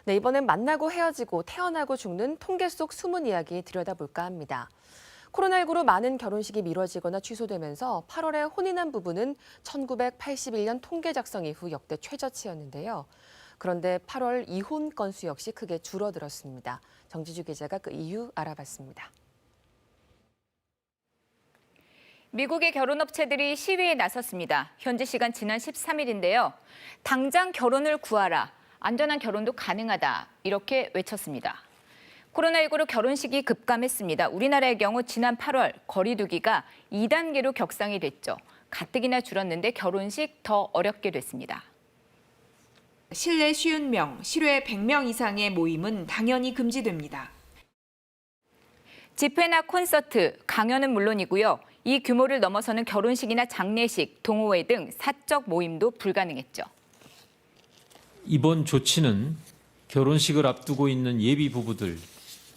네, 이번엔 만나고 헤어지고 태어나고 죽는 통계 속 숨은 이야기 들여다볼까 합니다. 코로나19로 많은 결혼식이 미뤄지거나 취소되면서 8월에 혼인한 부부는 1981년 통계 작성 이후 역대 최저치였는데요. 그런데 8월 이혼 건수 역시 크게 줄어들었습니다. 정지주 기자가 그 이유 알아봤습니다. 미국의 결혼업체들이 시위에 나섰습니다. 현지 시간 지난 13일인데요. 당장 결혼을 구하라. 안전한 결혼도 가능하다. 이렇게 외쳤습니다. 코로나19로 결혼식이 급감했습니다. 우리나라의 경우 지난 8월 거리두기가 2단계로 격상이 됐죠. 가뜩이나 줄었는데 결혼식 더 어렵게 됐습니다. 실내 50명, 실외 100명 이상의 모임은 당연히 금지됩니다. 집회나 콘서트, 강연은 물론이고요. 이 규모를 넘어서는 결혼식이나 장례식, 동호회 등 사적 모임도 불가능했죠. 이번 조치는 결혼식을 앞두고 있는 예비 부부들,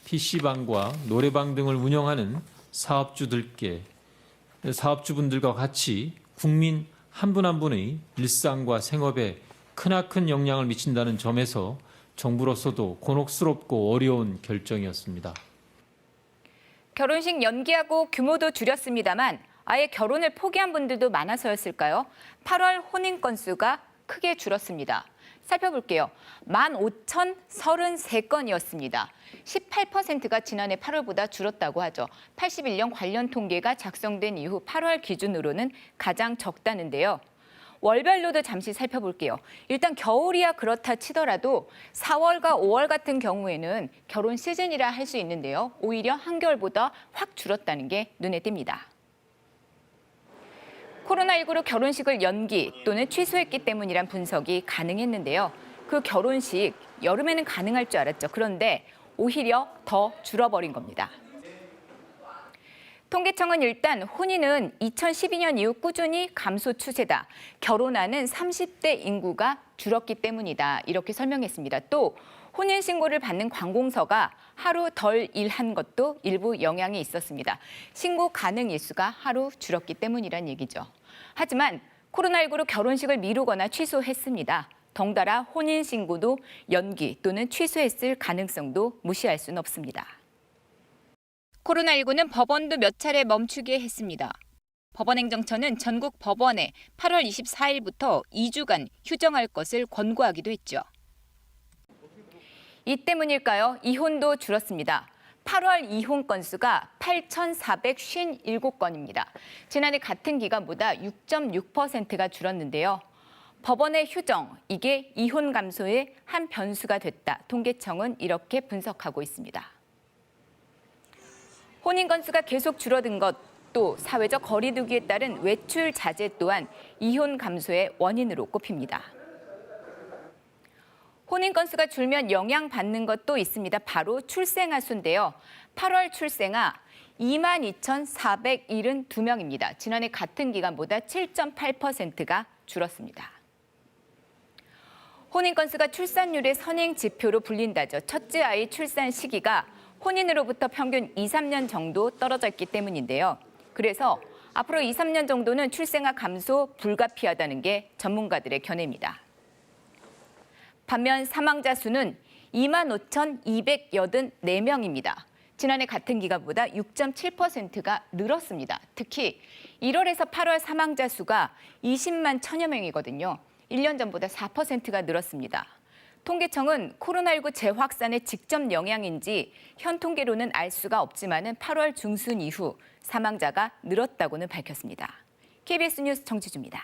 PC방과 노래방 등을 운영하는 사업주분들과 같이 국민 한 분 한 분의 일상과 생업에 크나큰 영향을 미친다는 점에서 정부로서도 곤혹스럽고 어려운 결정이었습니다. 결혼식 연기하고 규모도 줄였습니다만 아예 결혼을 포기한 분들도 많아서였을까요? 8월 혼인 건수가 크게 줄었습니다. 살펴볼게요. 15,033건이었습니다. 18%가 지난해 8월보다 줄었다고 하죠. 81년 관련 통계가 작성된 이후 8월 기준으로는 가장 적다는데요. 월별로도 잠시 살펴볼게요. 일단 겨울이야 그렇다 치더라도 4월과 5월 같은 경우에는 결혼 시즌이라 할 수 있는데요. 오히려 한겨울보다 확 줄었다는 게 눈에 띕니다. 코로나19로 결혼식을 연기 또는 취소했기 때문이란 분석이 가능했는데요. 그 결혼식 여름에는 가능할 줄 알았죠. 그런데 오히려 더 줄어버린 겁니다. 통계청은 일단 혼인은 2012년 이후 꾸준히 감소 추세다. 결혼하는 30대 인구가 줄었기 때문이다. 이렇게 설명했습니다. 또 혼인 신고를 받는 관공서가 하루 덜 일한 것도 일부 영향이 있었습니다. 신고 가능 일수가 하루 줄었기 때문이란 얘기죠. 하지만 코로나19로 결혼식을 미루거나 취소했습니다. 덩달아 혼인 신고도 연기 또는 취소했을 가능성도 무시할 수는 없습니다. 코로나19는 법원도 몇 차례 멈추게 했습니다. 법원행정처는 전국 법원에 8월 24일부터 2주간 휴정할 것을 권고하기도 했죠. 이 때문일까요? 이혼도 줄었습니다. 8월 이혼 건수가 8,457건입니다. 지난해 같은 기간보다 6.6%가 줄었는데요. 법원의 휴정, 이게 이혼 감소의 한 변수가 됐다. 통계청은 이렇게 분석하고 있습니다. 혼인 건수가 계속 줄어든 것, 또 사회적 거리두기에 따른 외출 자제 또한 이혼 감소의 원인으로 꼽힙니다. 혼인 건수가 줄면 영향받는 것도 있습니다. 바로 출생아 수인데요. 8월 출생아 22,472명입니다. 지난해 같은 기간보다 7.8%가 줄었습니다. 혼인 건수가 출산율의 선행 지표로 불린다죠. 첫째 아이 출산 시기가 혼인으로부터 평균 2, 3년 정도 떨어져 있기 때문인데요. 그래서 앞으로 2, 3년 정도는 출생아 감소 불가피하다는 게 전문가들의 견해입니다. 반면 사망자 수는 25,284명입니다. 지난해 같은 기간보다 6.7%가 늘었습니다. 특히 1월에서 8월 사망자 수가 20만 1천여 명이거든요. 1년 전보다 4%가 늘었습니다. 통계청은 코로나19 재확산의 직접 영향인지 현 통계로는 알 수가 없지만은 8월 중순 이후 사망자가 늘었다고는 밝혔습니다. KBS 뉴스 정지주입니다.